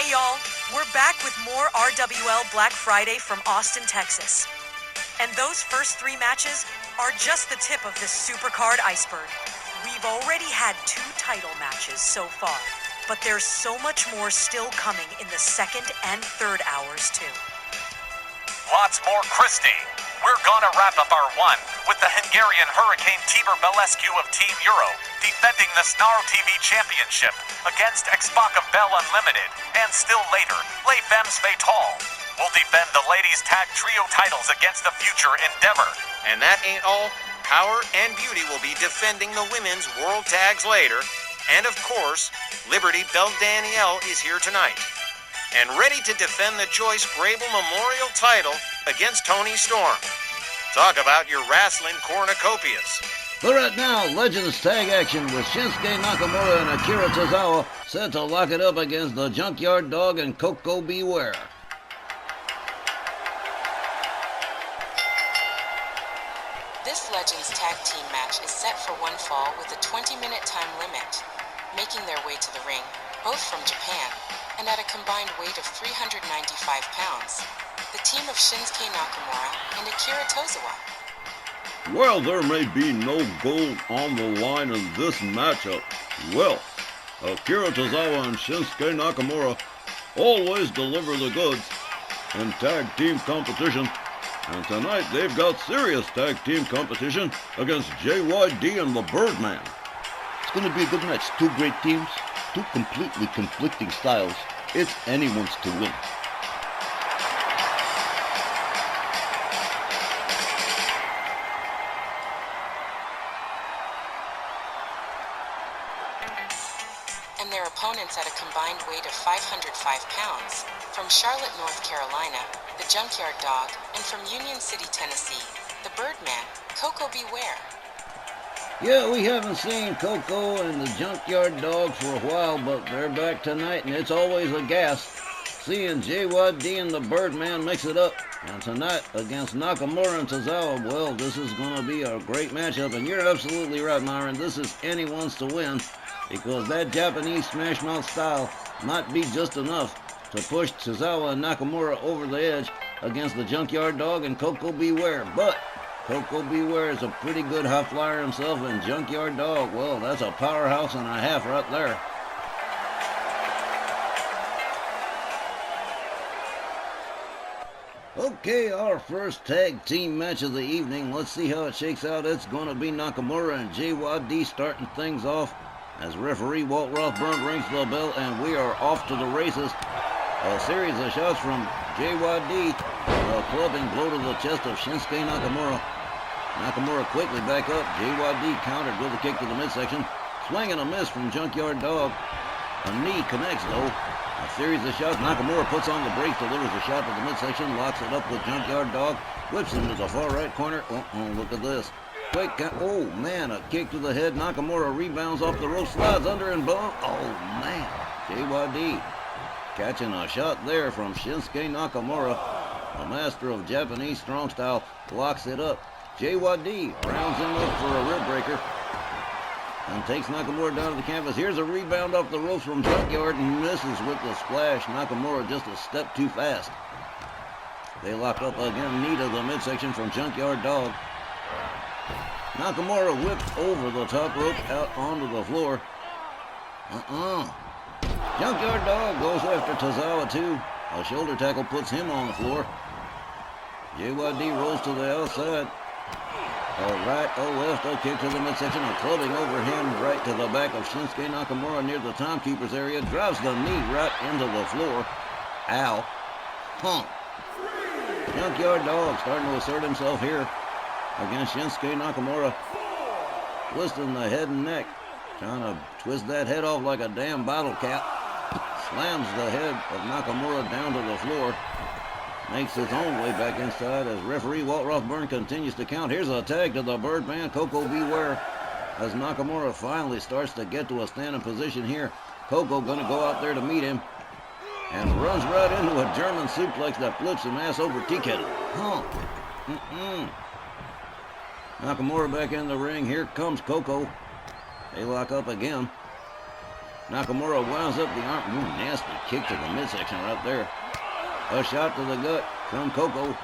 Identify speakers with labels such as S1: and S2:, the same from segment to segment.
S1: Hey y'all, we're back with more RWL Black Friday from Austin, Texas. And those first 3 matches are just the tip of this supercard iceberg. We've already had 2 title matches so far, but there's so much more still coming in the second and third hours too.
S2: Lots more, Christy. We're gonna wrap up our one with the Hungarian Hurricane Tibor Belescu of Team Euro defending the Snarl TV Championship against Xbaka Bell Unlimited, and still later, Les Femmes Fatales will defend the ladies' tag trio titles against the future Endeavor.
S3: And that ain't all. Power and Beauty will be defending the women's world tags later. And of course, Liberty Belle Danielle is here tonight and ready to defend the Joyce Grable Memorial title against Toni Storm. Talk about your wrestling cornucopias.
S4: But right now, Legends tag action with Shinsuke Nakamura and Akira Tozawa set to lock it up against the Junkyard Dog and Koko B.Ware.
S5: This Legends tag team match is set for one fall with a 20-minute time limit. Making their way to the ring, both from Japan, and at a combined weight of 395 pounds, the team of Shinsuke Nakamura and Akira Tozawa.
S6: Well, there may be no gold on the line in this matchup. Well, Akira Tozawa and Shinsuke Nakamura always deliver the goods in tag team competition, and tonight they've got serious tag team competition against JYD and the Birdman.
S4: It's going to be a good match. 2 great teams, 2 completely conflicting styles. It's anyone's to win.
S5: And their opponents at a combined weight of 505 pounds, from Charlotte, North Carolina, the Junkyard Dog, and from Union City, Tennessee, the Birdman, Koko B.Ware.
S4: Yeah, we haven't seen Koko and the Junkyard Dog for a while, but they're back tonight, and it's always a gas seeing JYD and the Birdman mix it up. And tonight, against Nakamura and Tozawa, well, this is going to be a great matchup, and you're absolutely right, Myron. This is anyone's to win, because that Japanese Smash Mouth style might be just enough to push Tozawa and Nakamura over the edge against the Junkyard Dog and Koko B.Ware. But Koko B.Ware is a pretty good high flyer himself, and Junkyard Dog, well, that's a powerhouse and a half right there. Okay, our first tag team match of the evening. Let's see how it shakes out. It's going to be Nakamura and JYD starting things off as referee Walt Rothburn rings the bell, and we are off to the races. A series of shots from JYD, a clubbing blow to the chest of Shinsuke Nakamura. Nakamura quickly back up. JYD countered with a kick to the midsection. Swing and a miss from Junkyard Dog. A knee connects though. A series of shots. Nakamura puts on the brakes, delivers a shot to the midsection, locks it up with Junkyard Dog, whips him to the far right corner. Oh, look at this. Quick, oh man, a kick to the head. Nakamura rebounds off the rope, slides under and boom. Oh man, JYD catching a shot there from Shinsuke Nakamura. The master of Japanese strong style locks it up. JYD rounds him up for a rib breaker and takes Nakamura down to the canvas. Here's a rebound off the ropes from Junkyard and misses with the splash. Nakamura just a step too fast. They lock up again, knee to the midsection from Junkyard Dog. Nakamura whipped over the top rope out onto the floor. Junkyard Dog goes after Tozawa too. A shoulder tackle puts him on the floor. JYD rolls to the outside. A right, a left, a kick to the midsection, a clubbing overhand right to the back of Shinsuke Nakamura near the timekeeper's area. Drives the knee right into the floor. Ow. Junkyard Dog starting to assert himself here against Shinsuke Nakamura. Twisting the head and neck. Trying to twist that head off like a damn bottle cap. Slams the head of Nakamura down to the floor. Makes his own way back inside as referee Walt Rothburn continues to count. Here's a tag to the Birdman, Koko B.Ware, as Nakamura finally starts to get to a standing position here. Koko gonna go out there to meet him and runs right into a German suplex that flips him ass over tea kettle. Nakamura back in the ring. Here comes Koko. They lock up again. Nakamura wounds up the arm. Ooh, nasty kick to the midsection right there. A shot to the gut from Koko.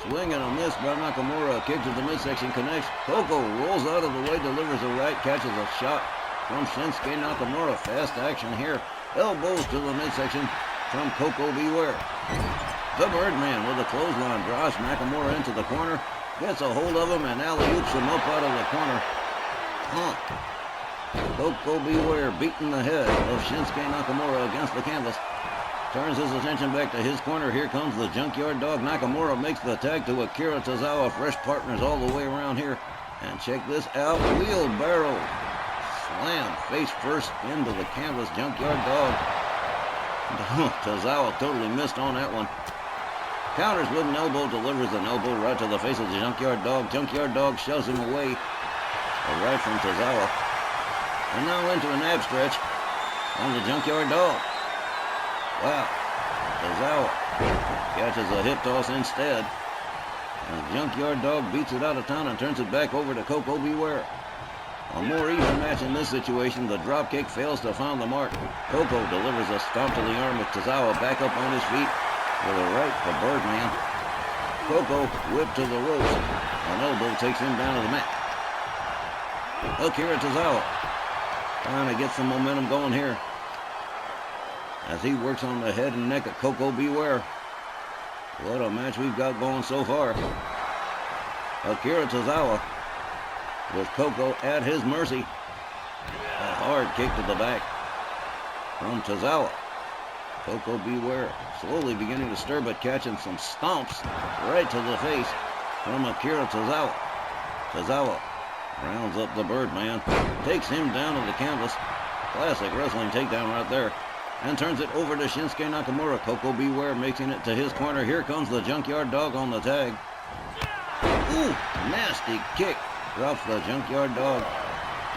S4: Swing and a miss by Nakamura. A kick to the midsection connects. Koko rolls out of the way, delivers a right, catches a shot from Shinsuke Nakamura. Fast action here. Elbows to the midsection from Koko B.Ware. The Birdman with a clothesline drives Nakamura into the corner. Gets a hold of him and alley-oops him up out of the corner. Koko B.Ware beating the head of Shinsuke Nakamura against the canvas. Turns his attention back to his corner. Here comes the Junkyard Dog. Nakamura makes the tag to Akira Tozawa. Fresh partners all the way around here. And check this out. Wheelbarrow. Slam face first into the canvas. Junkyard Dog. Tozawa totally missed on that one. Counters with an elbow. Delivers an elbow right to the face of the Junkyard Dog. Junkyard Dog shoves him away. A right from Tozawa. And now into an ab stretch on the Junkyard Dog. Wow. Tozawa catches a hip toss instead. And the Junkyard Dog beats it out of town and turns it back over to Koko B.Ware. A more even match in this situation. The dropkick fails to find the mark. Koko delivers a stomp to the arm with Tozawa back up on his feet with a right for Birdman. Koko whipped to the ropes. An elbow takes him down to the mat. Akira Tozawa trying to get some momentum going here as he works on the head and neck of Koko B.Ware. What a match we've got going so far. Akira Tozawa with Koko at his mercy. A hard kick to the back from Tozawa. Koko B.Ware slowly beginning to stir, but catching some stomps right to the face from Akira Tozawa. Tozawa rounds up the Birdman, takes him down to the canvas. Classic wrestling takedown right there. And turns it over to Shinsuke Nakamura. Koko B.Ware making it to his corner. Here comes the Junkyard Dog on the tag. Ooh, nasty kick. Drops the Junkyard Dog.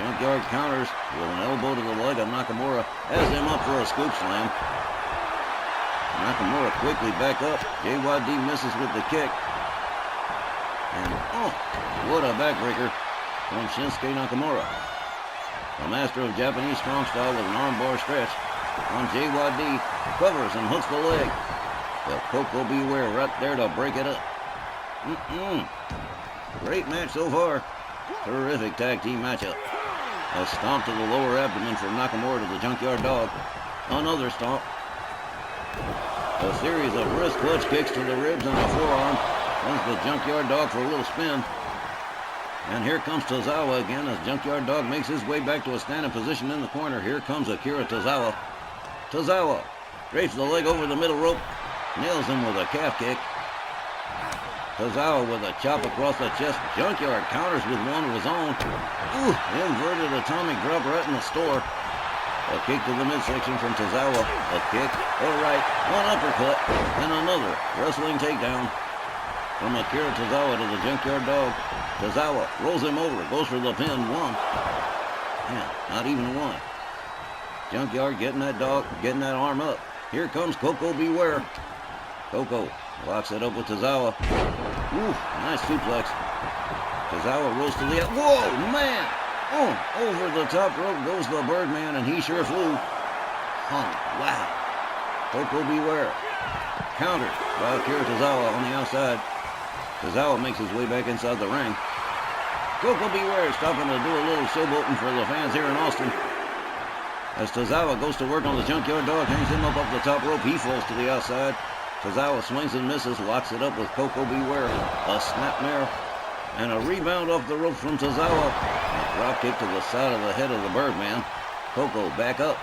S4: Junkyard counters with an elbow to the leg of Nakamura. Has him up for a scoop slam. Nakamura quickly back up. JYD misses with the kick. And what a backbreaker from Shinsuke Nakamura. The master of Japanese strong style with an armbar stretch on JYD. Covers and hooks the leg. But Koko B.Ware right there to break it up. Great match so far. Terrific tag team matchup. A stomp to the lower abdomen from Nakamura to the Junkyard Dog. Another stomp. A series of wrist clutch kicks to the ribs and the forearm. Sends the Junkyard Dog for a little spin. And here comes Tozawa again as Junkyard Dog makes his way back to a standing position in the corner. Here comes Akira Tozawa. Tozawa drapes the leg over the middle rope. Nails him with a calf kick. Tozawa with a chop across the chest. Junkyard counters with one of his own. Ooh, inverted atomic drop right in the store. A kick to the midsection from Tozawa. A kick, a right, one uppercut, and another wrestling takedown from Akira Tozawa to the Junkyard Dog. Tozawa rolls him over, goes for the pin. One. Yeah, not even one. Junkyard getting that arm up. Here comes Koko B.Ware. Koko locks it up with Tozawa. Ooh, nice suplex. Tozawa rolls to the... Whoa, man! Over the top rope goes the Birdman, and he sure flew. Wow. Koko B.Ware. Countered by Akira Tozawa on the outside. Tozawa makes his way back inside the ring. Koko B.Ware stopping to do a little showboating for the fans here in Austin. As Tozawa goes to work on the Junkyard Dog, hangs him up the top rope. He falls to the outside. Tozawa swings and misses, locks it up with Koko B.Ware. A snapmare and a rebound off the rope from Tozawa. A drop kick to the side of the head of the Birdman. Koko back up.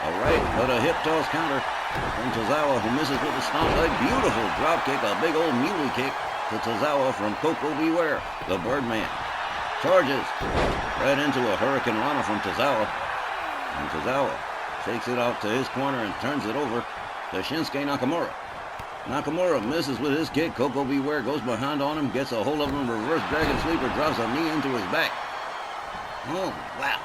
S4: All right, but a hip toss counter from Tozawa, who misses with a stomp. A beautiful drop kick, a big old muley kick to Tozawa from Koko B.Ware. The Birdman charges right into a Hurricane Rana from Tozawa. And Tozawa takes it out to his corner and turns it over to Shinsuke Nakamura. Nakamura misses with his kick. Koko B.Ware goes behind on him, gets a hold of him, reverse dragon sleeper, drops a knee into his back. Oh, wow.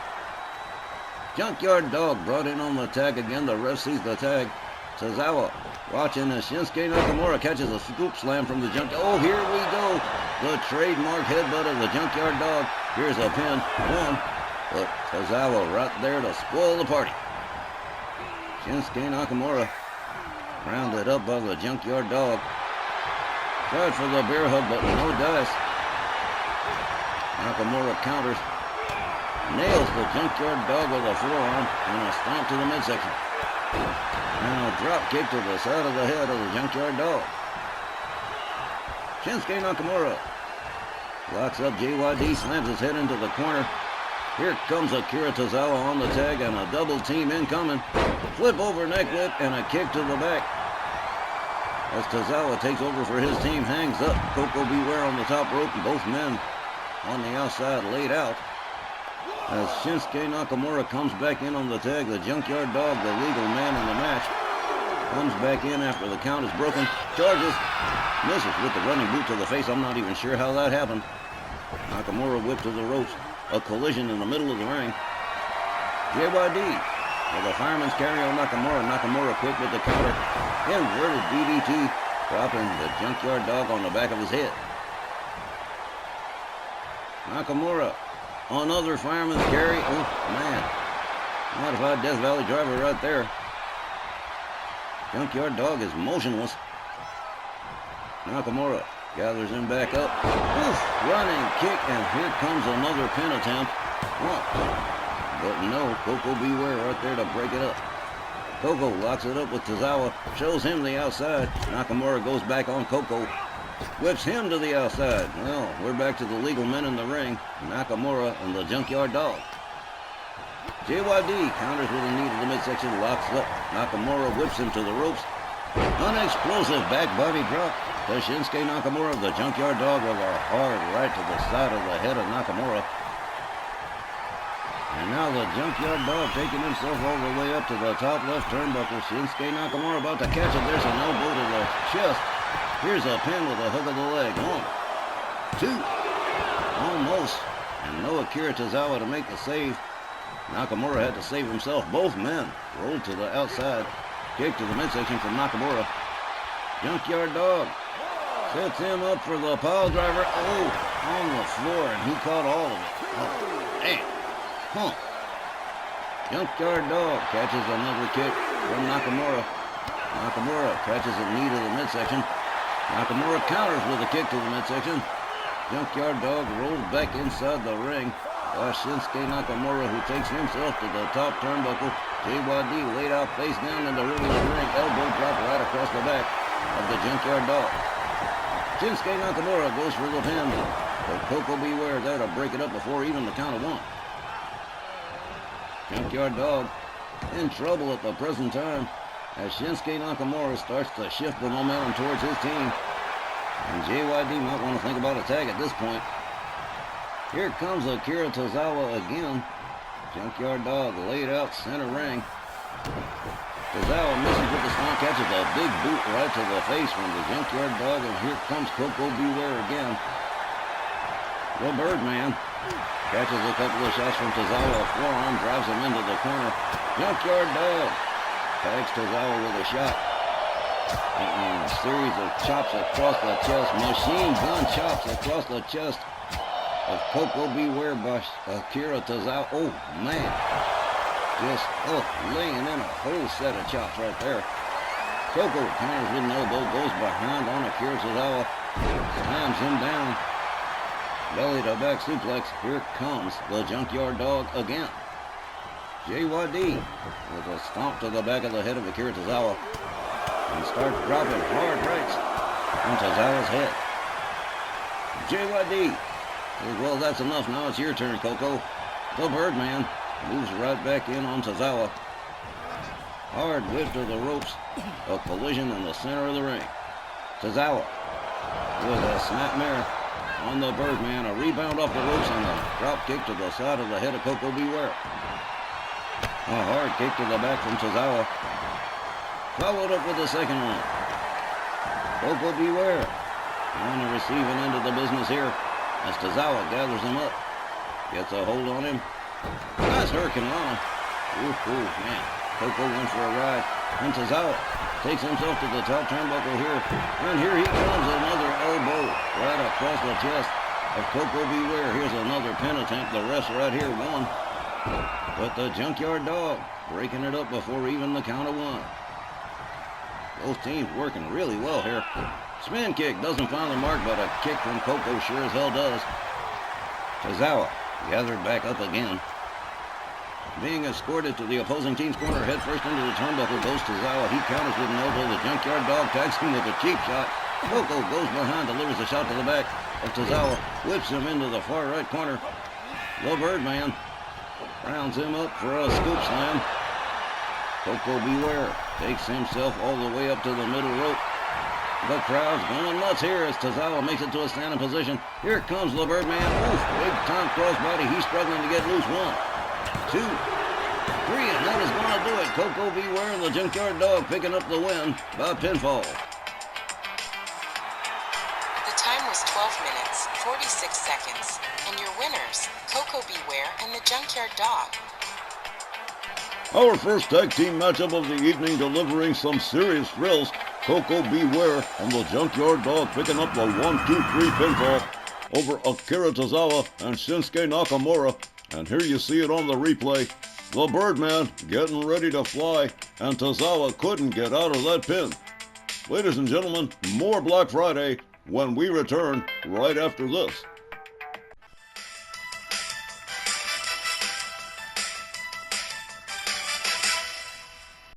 S4: Junkyard Dog brought in on the tag again. The ref sees the tag. Tozawa watching as Shinsuke Nakamura catches a scoop slam from the Junkyard. Oh, here we go. The trademark headbutt of the Junkyard Dog. Here's a pin. 1, But Tozawa right there to spoil the party. Shinsuke Nakamura rounded up by the Junkyard Dog. Tried for the bear hug, but no dice. Nakamura counters. Nails the Junkyard Dog with a forearm and a stomp to the midsection. And a drop kick to the side of the head of the Junkyard Dog. Shinsuke Nakamura locks up JYD, slams his head into the corner. Here comes Akira Tozawa on the tag and a double team incoming. Flip over neck whip and a kick to the back. As Tozawa takes over for his team, hangs up Koko B.Ware on the top rope and both men on the outside laid out. As Shinsuke Nakamura comes back in on the tag, the Junkyard Dog, the legal man in the match, comes back in after the count is broken, charges, misses with the running boot to the face. I'm not even sure how that happened. Nakamura whipped to the ropes. A collision in the middle of the ring. JYD with a fireman's carry on Nakamura. Nakamura quick with the counter. Inverted DDT, dropping the Junkyard Dog on the back of his head. Nakamura, another fireman's carry. Oh, man. Modified Death Valley driver right there. Junkyard Dog is motionless. Nakamura gathers him back up. Oof, running kick, and here comes another pin attempt. But no, Koko B.Ware right there to break it up. Koko locks it up with Tozawa, shows him the outside. Nakamura goes back on Koko, whips him to the outside. Well, we're back to the legal men in the ring, Nakamura and the Junkyard Dog. JYD counters with a knee to the midsection, locks up. Nakamura whips him to the ropes. Unexplosive back body drop to Shinsuke Nakamura, the Junkyard Dog with a hard right to the side of the head of Nakamura. And now the Junkyard Dog taking himself all the way up to the top left turnbuckle. Shinsuke Nakamura about to catch it. There's an elbow to the chest. Here's a pin with a hook of the leg. 1, 2. Almost. And no Akira Tozawa to make the save. Nakamura had to save himself. Both men rolled to the outside. Kick to the midsection from Nakamura. Junkyard Dog sets him up for the pile driver. Oh, on the floor, and he caught all of it. Oh, damn. Junkyard Dog catches another kick from Nakamura. Nakamura catches a knee to the midsection. Nakamura counters with a kick to the midsection. Junkyard Dog rolls back inside the ring. Shinsuke Nakamura, who takes himself to the top turnbuckle. JYD laid out face down in the middle of the ring. Elbow drop right across the back of the Junkyard Dog. Shinsuke Nakamura goes for the pin. But Koko B.Ware there to break it up before even the count of 1. Junkyard Dog in trouble at the present time as Shinsuke Nakamura starts to shift the momentum towards his team. And JYD might want to think about a tag at this point. Here comes Akira Tozawa again. Junkyard Dog laid out center ring. Tozawa misses with the stomp, catches a big boot right to the face from the Junkyard Dog, and here comes Koko B.Ware again. The Birdman catches a couple of shots from Tozawa, forearm drives him into the corner. Junkyard Dog tags Tozawa with a shot. And a series of chops across the chest, machine gun chops across the chest of Koko B.Ware by Akira Tozawa. Oh, man. Just, laying in a whole set of chops right there. Koko counters with an elbow, goes behind on Akira Tozawa, slams him down. Belly to back suplex. Here comes the Junkyard Dog again. JYD with a stomp to the back of the head of Akira Tozawa and starts dropping hard rights on Tozawa's head. JYD. Well, that's enough. Now it's your turn, Koko. The Birdman moves right back in on Tozawa. Hard whip to the ropes. A collision in the center of the ring. Tozawa with a snapmare on the Birdman. A rebound off the ropes and a drop kick to the side of the head of Koko B.Ware. A hard kick to the back from Tozawa. Followed up with the second one. Koko B.Ware on the receiving end of the business here. As Tozawa gathers him up, gets a hold on him. Nice Hurricane Rana. Ooh, man. Koko went for a ride. And Tozawa takes himself to the top turnbuckle here. And here he comes, another elbow right across the chest of Koko B.Ware. Here's another pin attempt. The refs right here, 1, But the Junkyard Dog breaking it up before even the count of one. Both teams working really well here. Spin kick doesn't find the mark, but a kick from Koko sure as hell does. Tozawa gathered back up again. Being escorted to the opposing team's corner, head first into the turnbuckle goes Tozawa. He counters with an elbow. The Junkyard Dog tags him with a cheap shot. Koko goes behind, delivers a shot to the back of Tozawa, whips him into the far right corner. The Birdman rounds him up for a scoop slam. Koko B.Ware takes himself all the way up to the middle rope. The crowd's going nuts here as Tozawa makes it to a standing position. Here comes the Birdman. Oof, big time crossbody. He's struggling to get loose. 1, 2, 3, and that is going to do it. Koko B.Ware and the Junkyard Dog picking up the win by pinfall.
S5: The time was 12 minutes, 46 seconds, and your winners, Koko B.Ware and the Junkyard Dog.
S6: Our first tag team matchup of the evening, delivering some serious thrills. Koko B.Ware and the Junkyard Dog picking up the 1-2-3 pinfall over Akira Tozawa and Shinsuke Nakamura. And here you see it on the replay. The Birdman getting ready to fly, and Tozawa couldn't get out of that pin. Ladies and gentlemen, more Black Friday when we return right after this.